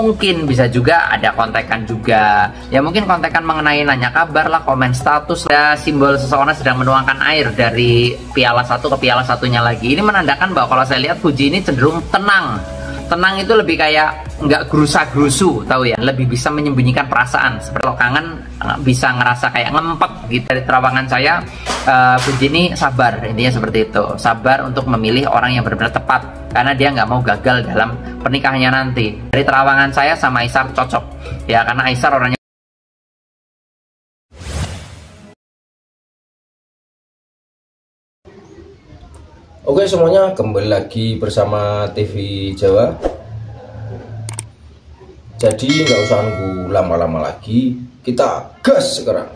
mungkin bisa juga ada kontekan juga. Ya mungkin kontekan mengenai nanya kabar lah, komen status lah, simbol seseorang sedang menuangkan air dari piala satu ke piala satunya lagi. Ini menandakan bahwa kalau saya lihat Fuji ini cenderung tenang. Tenang itu lebih kayak nggak gerusa-gerusu, tahu ya, lebih bisa menyembunyikan perasaan. Seperti kalau kangen bisa ngerasa kayak ngempet gitu. Dari terawangan saya, Fuji ini sabar, intinya seperti itu. Sabar untuk memilih orang yang benar-benar tepat, karena dia nggak mau gagal dalam pernikahannya nanti. Dari terawangan saya sama Aisar cocok, ya, karena Aisar orangnya. Oke semuanya, kembali lagi bersama TV Jawa. Jadi nggak usah nunggu lama-lama lagi, kita gas sekarang.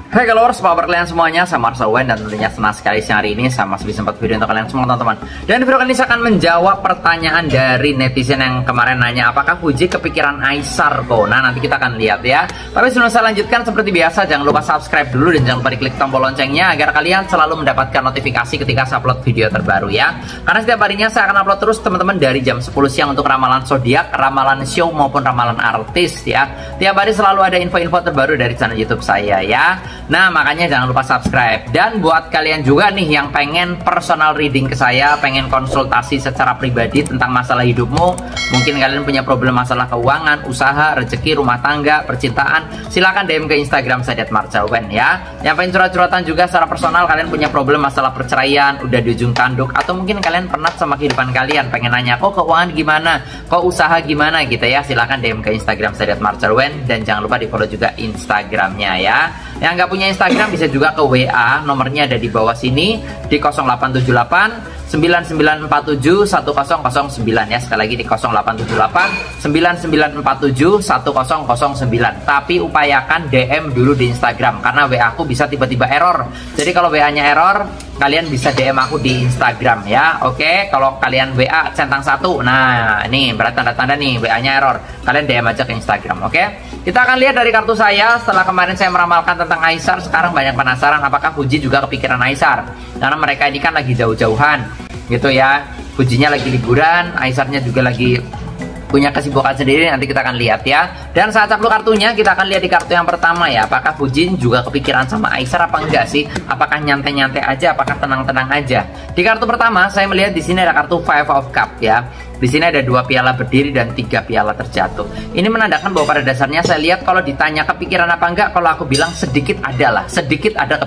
Hai followers, apa kabar kalian semuanya? Saya Marcel Wen dan tentunya senang sekali siang hari ini saya masih bisa sempat video untuk kalian semua teman-teman. Dan di video kali ini saya akan menjawab pertanyaan dari netizen yang kemarin nanya, apakah Fuji kepikiran Aisar kok? Nah, nanti kita akan lihat ya. Tapi sebelum saya lanjutkan, seperti biasa jangan lupa subscribe dulu dan jangan lupa diklik tombol loncengnya agar kalian selalu mendapatkan notifikasi ketika saya upload video terbaru ya. Karena setiap harinya saya akan upload terus teman-teman dari jam 10 siang untuk ramalan zodiak, ramalan show maupun ramalan artis ya. Tiap hari selalu ada info-info terbaru dari channel YouTube saya ya. Nah, makanya jangan lupa subscribe. Dan buat kalian juga nih yang pengen personal reading ke saya, pengen konsultasi secara pribadi tentang masalah hidupmu, mungkin kalian punya problem masalah keuangan, usaha, rezeki, rumah tangga, percintaan, silahkan DM ke Instagram saya @marcelwen ya. Yang pengen curhat-curhatan juga secara personal, kalian punya problem masalah perceraian, udah di ujung tanduk, atau mungkin kalian pernah sama kehidupan kalian, pengen nanya, kok keuangan gimana, kok usaha gimana gitu ya, silahkan DM ke Instagram saya @marcelwen. Dan jangan lupa di follow juga Instagramnya ya. Yang nggak punya Instagram bisa juga ke WA, nomornya ada di bawah sini di 0878 9947 1009 ya. Sekali lagi di 0878 9947 1009. Tapi upayakan DM dulu di Instagram karena WA aku bisa tiba-tiba error. Jadi kalau WA-nya error, kalian bisa DM aku di Instagram ya. Oke, kalau kalian WA centang 1, nah ini berarti tanda-tanda nih WA-nya error. Kalian DM aja ke Instagram, oke? Kita akan lihat dari kartu saya. Setelah kemarin saya meramalkan tentang Aisar, sekarang banyak penasaran apakah Fuji juga kepikiran Aisar. Karena mereka ini kan lagi jauh-jauhan gitu ya. Fujinya lagi liburan, Aisarnya juga lagi punya kesibukan sendiri, nanti kita akan lihat ya. Dan saat upload kartunya, kita akan lihat di kartu yang pertama ya, apakah Fuji juga kepikiran sama Aisar apa enggak sih? Apakah nyantai-nyantai aja, apakah tenang-tenang aja? Di kartu pertama saya melihat di sini ada kartu Five of Cup ya. Di sini ada 2 piala berdiri dan 3 piala terjatuh. Ini menandakan bahwa pada dasarnya saya lihat kalau ditanya kepikiran apa enggak, kalau aku bilang sedikit ada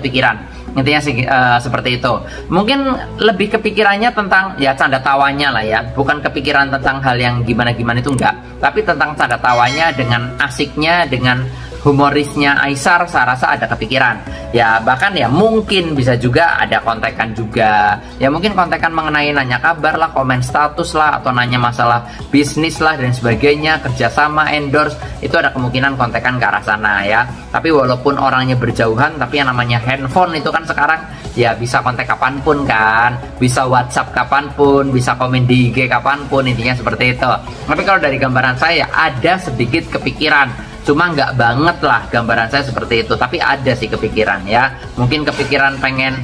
kepikiran. Intinya sih seperti itu. Mungkin lebih kepikirannya tentang ya canda tawanya lah ya, bukan kepikiran tentang hal yang gimana-gimana itu enggak, tapi tentang canda tawanya dengan asiknya, dengan humorisnya Aisar, saya rasa ada kepikiran. Ya bahkan ya mungkin bisa juga ada kontekan juga. Ya mungkin kontekan mengenai nanya kabar lah, komen status lah, atau nanya masalah bisnis lah dan sebagainya, kerjasama, endorse, itu ada kemungkinan kontekan ke arah sana ya. Tapi walaupun orangnya berjauhan, tapi yang namanya handphone itu kan sekarang ya bisa kontak kapanpun kan, bisa WhatsApp kapanpun, bisa komen di IG kapanpun, intinya seperti itu. Tapi kalau dari gambaran saya ada sedikit kepikiran. Cuma nggak banget lah gambaran saya seperti itu, tapi ada sih kepikiran ya. Mungkin kepikiran pengen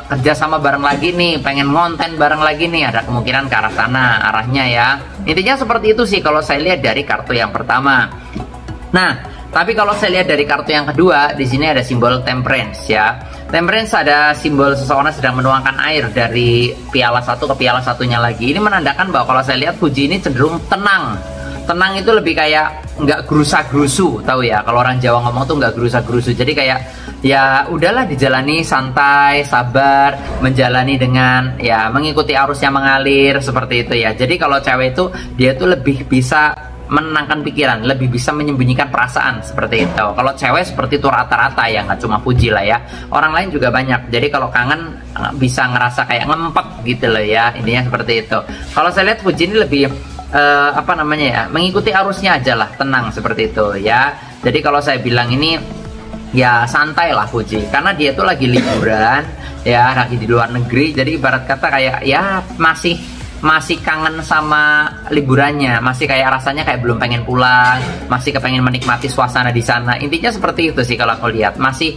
kerja sama bareng lagi nih, pengen ngonten bareng lagi nih, ada kemungkinan ke arah sana arahnya ya. Intinya seperti itu sih kalau saya lihat dari kartu yang pertama. Nah, tapi kalau saya lihat dari kartu yang kedua, di sini ada simbol temperance ya. Temperance ada simbol seseorang sedang menuangkan air dari piala satu ke piala satunya lagi. Ini menandakan bahwa kalau saya lihat Fuji ini cenderung tenang. Tenang itu lebih kayak nggak gerusa-gerusu, tahu ya, kalau orang Jawa ngomong tuh nggak gerusa-gerusu. Jadi kayak ya udahlah, dijalani santai, sabar, menjalani dengan ya mengikuti arus yang mengalir seperti itu ya. Jadi kalau cewek itu dia tuh lebih bisa menenangkan pikiran, lebih bisa menyembunyikan perasaan seperti itu. Kalau cewek seperti itu rata-rata ya, nggak cuma Fuji lah ya, orang lain juga banyak. Jadi kalau kangen bisa ngerasa kayak ngempet gitu loh ya, intinya seperti itu. Kalau saya lihat Fuji ini lebih apa namanya ya, mengikuti arusnya aja lah, tenang seperti itu ya. Jadi kalau saya bilang ini ya santai lah Fuji, karena dia tuh lagi liburan ya, lagi di luar negeri. Jadi ibarat kata kayak ya masih masih kangen sama liburannya, masih kayak rasanya kayak belum pengen pulang, masih kepengen menikmati suasana di sana. Intinya seperti itu sih kalau aku lihat. Masih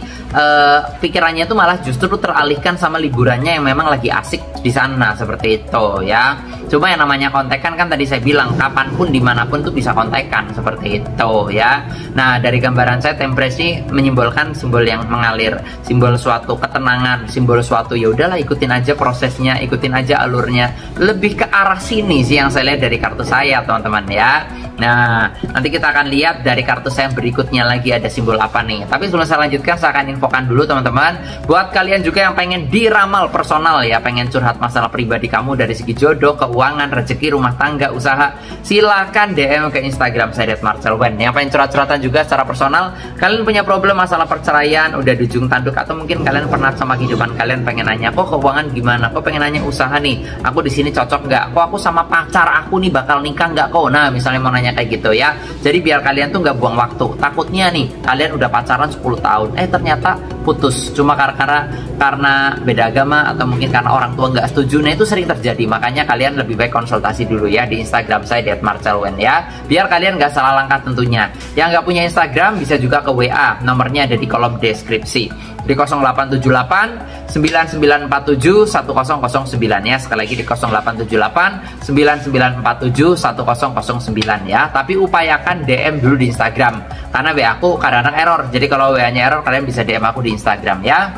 pikirannya tuh malah justru teralihkan sama liburannya yang memang lagi asik di sana, seperti itu ya. Cuma yang namanya kontekan kan tadi saya bilang kapanpun dimanapun tuh bisa kontekan, seperti itu ya. Nah, dari gambaran saya Tempress ini menyimbolkan simbol yang mengalir, simbol suatu ketenangan, simbol suatu ya udahlah ikutin aja prosesnya, ikutin aja alurnya. Lebih ke arah sini sih yang saya lihat dari kartu saya, teman-teman ya. Nah, nanti kita akan lihat dari kartu saya berikutnya lagi ada simbol apa nih. Tapi sebelum saya lanjutkan, saya akan infokan dulu teman-teman. Buat kalian juga yang pengen diramal personal ya, pengen curhat masalah pribadi kamu dari segi jodoh, keuangan, rezeki, rumah tangga, usaha, silahkan DM ke Instagram saya @marcelwen. Yang pengen curhat-curhatan juga secara personal, kalian punya problem masalah perceraian, udah di ujung tanduk, atau mungkin kalian pernah sama kehidupan kalian pengen nanya, kok keuangan gimana, kok pengen nanya usaha nih, aku di sini cocok nggak, kok aku sama pacar aku nih bakal nikah nggak kok. Nah, misalnya mau nanya kayak gitu ya. Jadi biar kalian tuh nggak buang waktu. Takutnya nih kalian udah pacaran 10 tahun, ternyata putus cuma karena beda agama atau mungkin karena orang tua nggak setuju. Nah, itu sering terjadi. Makanya kalian lebih baik konsultasi dulu ya di Instagram saya @marcelwen ya. Biar kalian nggak salah langkah tentunya. Yang nggak punya Instagram bisa juga ke WA. Nomornya ada di kolom deskripsi. Di 0878 9947 1009 ya. Sekali lagi di 0878 9947 1009 ya. Tapi upayakan DM dulu di Instagram karena WA aku kadang-kadang error. Jadi kalau WA-nya error, kalian bisa DM aku di Instagram ya.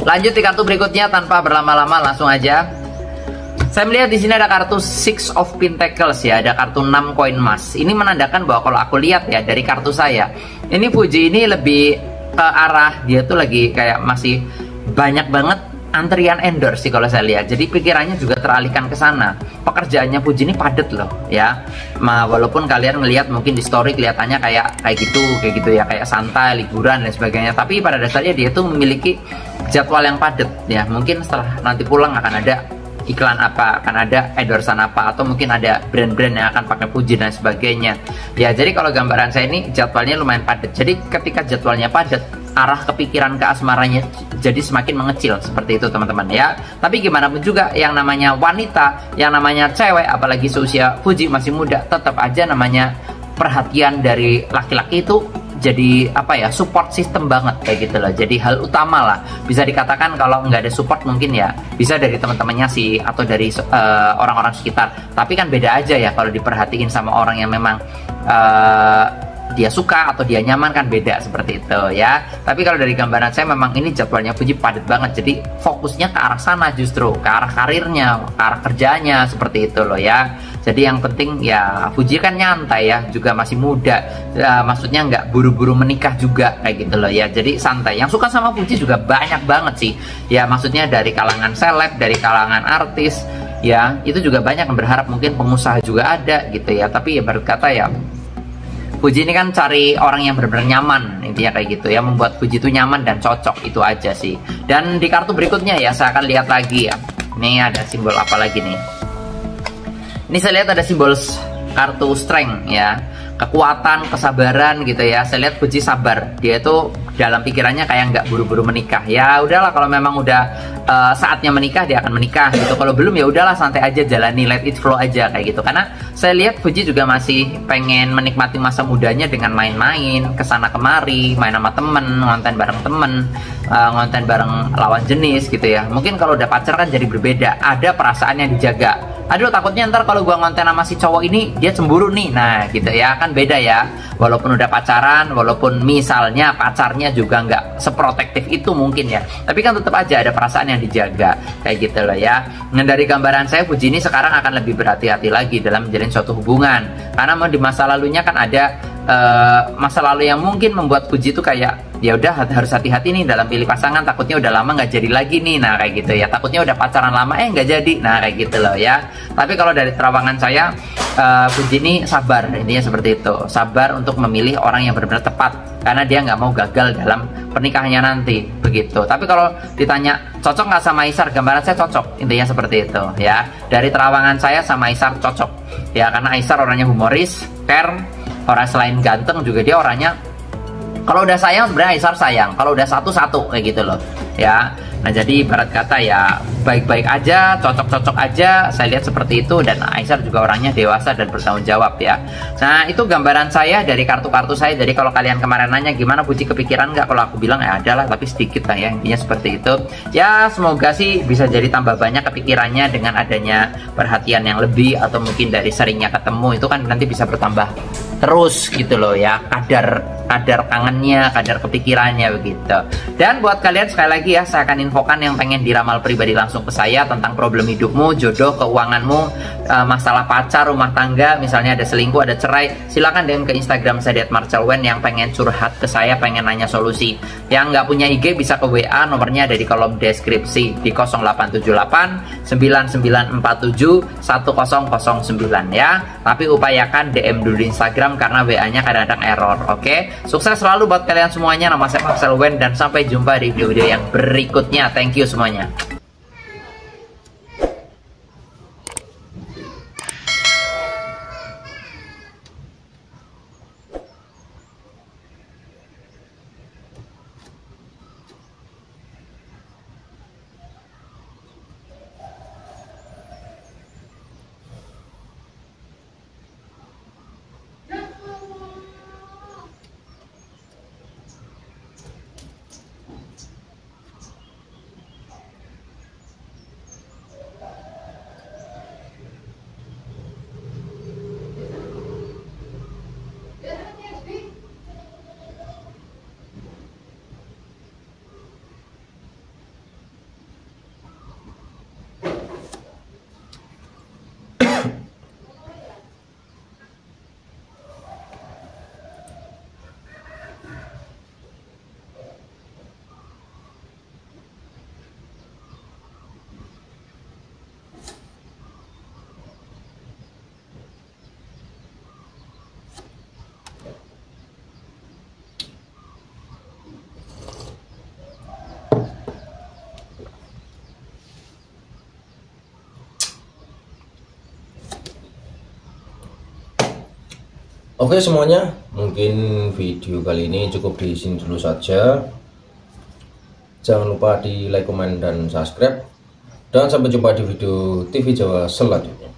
Lanjut di kartu berikutnya tanpa berlama-lama, langsung aja. Saya melihat di sini ada kartu Six of Pentacles ya, ada kartu 6 koin emas. Ini menandakan bahwa kalau aku lihat ya dari kartu saya, ini Fuji ini lebih ke arah dia tuh lagi kayak masih banyak banget antrian endorse sih kalau saya lihat. Jadi pikirannya juga teralihkan ke sana. Pekerjaannya Fuji ini padat loh ya. Walaupun kalian melihat mungkin di story kelihatannya kayak gitu ya, kayak santai, liburan dan sebagainya. Tapi pada dasarnya dia tuh memiliki jadwal yang padat ya. Mungkin setelah nanti pulang akan ada iklan apa, akan ada endorsean apa, atau mungkin ada brand-brand yang akan pakai Fuji dan sebagainya ya. Jadi kalau gambaran saya ini jadwalnya lumayan padat. Jadi ketika jadwalnya padat, arah kepikiran ke asmaranya jadi semakin mengecil, seperti itu teman-teman ya. Tapi gimana pun juga yang namanya wanita, yang namanya cewek, apalagi seusia Fuji masih muda, tetap aja namanya perhatian dari laki-laki itu jadi apa ya, support system banget kayak gitu loh. Jadi hal utama lah, bisa dikatakan kalau nggak ada support mungkin ya bisa dari teman-temannya sih atau dari orang-orang sekitar. Tapi kan beda aja ya kalau diperhatiin sama orang yang memang dia suka atau dia nyaman, kan beda, seperti itu ya. Tapi kalau dari gambaran saya memang ini jadwalnya Fuji padat banget. Jadi fokusnya ke arah sana, justru ke arah karirnya, ke arah kerjanya, seperti itu loh ya. Jadi yang penting ya Fuji kan nyantai ya, juga masih muda ya, maksudnya nggak buru-buru menikah juga kayak gitu loh ya. Jadi santai. Yang suka sama Fuji juga banyak banget sih ya, maksudnya dari kalangan seleb, dari kalangan artis ya, itu juga banyak yang berharap, mungkin pengusaha juga ada gitu ya. Tapi ya berkata ya, Fuji ini kan cari orang yang benar-benar nyaman, intinya kayak gitu ya, membuat Fuji itu nyaman dan cocok, itu aja sih. Dan di kartu berikutnya ya, saya akan lihat lagi ya. Ini ada simbol apa lagi nih? Ini saya lihat ada simbol kartu strength ya, kekuatan, kesabaran gitu ya. Saya lihat Fuji sabar, dia itu dalam pikirannya kayak nggak buru-buru menikah. Ya udahlah, kalau memang udah saatnya menikah dia akan menikah gitu. Kalau belum ya udahlah, santai aja, jalani, let it flow aja kayak gitu. Karena saya lihat Fuji juga masih pengen menikmati masa mudanya dengan main-main kesana kemari, main sama temen, ngonten bareng temen, ngonten bareng lawan jenis gitu ya. Mungkin kalau udah pacar kan jadi berbeda, ada perasaan yang dijaga. Aduh, takutnya ntar kalau gua ngonten sama si cowok ini dia cemburu nih, nah gitu ya, kan beda ya. Walaupun udah pacaran, walaupun misalnya pacarnya juga nggak seprotektif itu mungkin ya, tapi kan tetap aja ada perasaan yang dijaga kayak gitu loh ya. Nah, dari gambaran saya Fuji ini sekarang akan lebih berhati-hati lagi dalam menjalin suatu hubungan, karena di masa lalunya kan ada masa lalu yang mungkin membuat Fuji itu kayak ya udah harus hati-hati nih dalam pilih pasangan, takutnya udah lama nggak jadi lagi nih, nah kayak gitu ya. Takutnya udah pacaran lama nggak jadi, nah kayak gitu loh ya. Tapi kalau dari terawangan saya, Fuji ini sabar, intinya seperti itu, sabar untuk memilih orang yang benar-benar tepat, karena dia nggak mau gagal dalam pernikahannya nanti begitu. Tapi kalau ditanya cocok nggak sama Isar, gambaran saya cocok, intinya seperti itu ya. Dari terawangan saya sama Isar cocok ya, karena Isar orangnya humoris, care, orang selain ganteng juga dia orangnya, kalau udah sayang sebenarnya Isar sayang, kalau udah satu kayak gitu loh ya. Nah jadi ibarat kata ya baik-baik aja, cocok-cocok aja, saya lihat seperti itu. Dan Aisyah juga orangnya dewasa dan bertanggung jawab ya. Nah itu gambaran saya dari kartu-kartu saya. Jadi kalau kalian kemarin nanya gimana Puji kepikiran nggak, kalau aku bilang ya adalah tapi sedikit lah ya, intinya seperti itu ya. Semoga sih bisa jadi tambah banyak kepikirannya dengan adanya perhatian yang lebih, atau mungkin dari seringnya ketemu itu kan nanti bisa bertambah terus gitu loh ya, kadar kangennya, kadar kepikirannya begitu. Dan buat kalian sekali lagi ya, saya akan infokan yang pengen diramal pribadi langsung ke saya tentang problem hidupmu, jodoh, keuanganmu, masalah pacar, rumah tangga, misalnya ada selingkuh, ada cerai, silakan DM ke Instagram saya @marcelwen. Yang pengen curhat ke saya, pengen nanya solusi, yang nggak punya IG bisa ke WA, nomornya ada di kolom deskripsi di 0878 9947 1009 ya. Tapi upayakan DM dulu di Instagram karena WA-nya kadang-kadang error. Oke, sukses selalu buat kalian semuanya. Nama saya Marcel Wen dan sampai jumpa di video-video yang berikutnya. Thank you semuanya. Oke semuanya, mungkin video kali ini cukup di sini dulu saja. Jangan lupa di like, komen, dan subscribe. Dan sampai jumpa di video TV Jawa selanjutnya.